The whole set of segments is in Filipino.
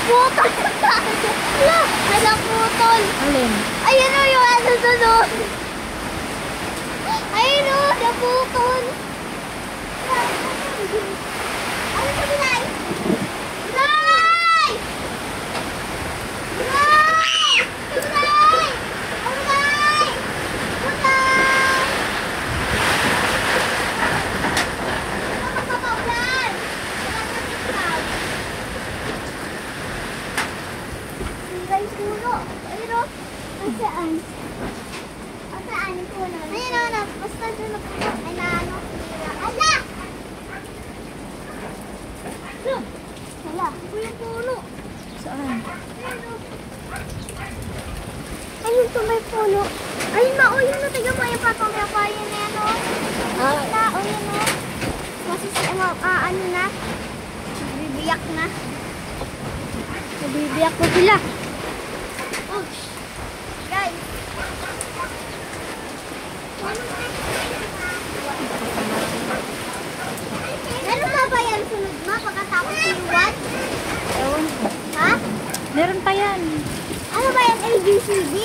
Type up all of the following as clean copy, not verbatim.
naputol. Wala, may naputol. Alin? Ayun o yung ano sunod. Ayun o, naputol. Ano sa bilay? Bilay! Bilay! Bilay! Bilay! Bilay! Nakakapaulan! Bilay puno. Ayun o. Saan? Saan yung puno? Ayun o, basta doon na puno. Ay na ano. Ala! Wala. Yung puno. Saan? Ayun to may puno. Ayun na, o yun na. Tignan mo yung papaya na yan o. O yun o. Kasi ano na. Bibiyak na. Nabibiyak ko sila. Oh, guys. Meron pa ba yan sunod mo pagkatapos yung what? Ewan ko. Ha? Meron pa yan. Ano ba yan? ABCD?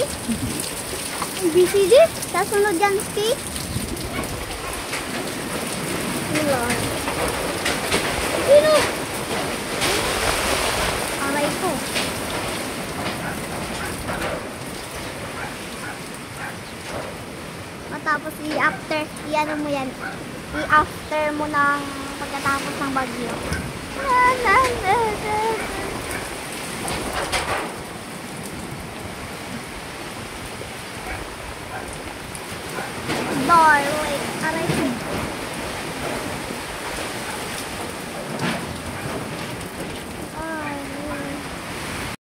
ABCD? Tapos sunod yan C? Wala. Sino? Aray ko. Matapos i-ano mo yan. I-after mo ng pagkatapos ng bagyo. Doorway.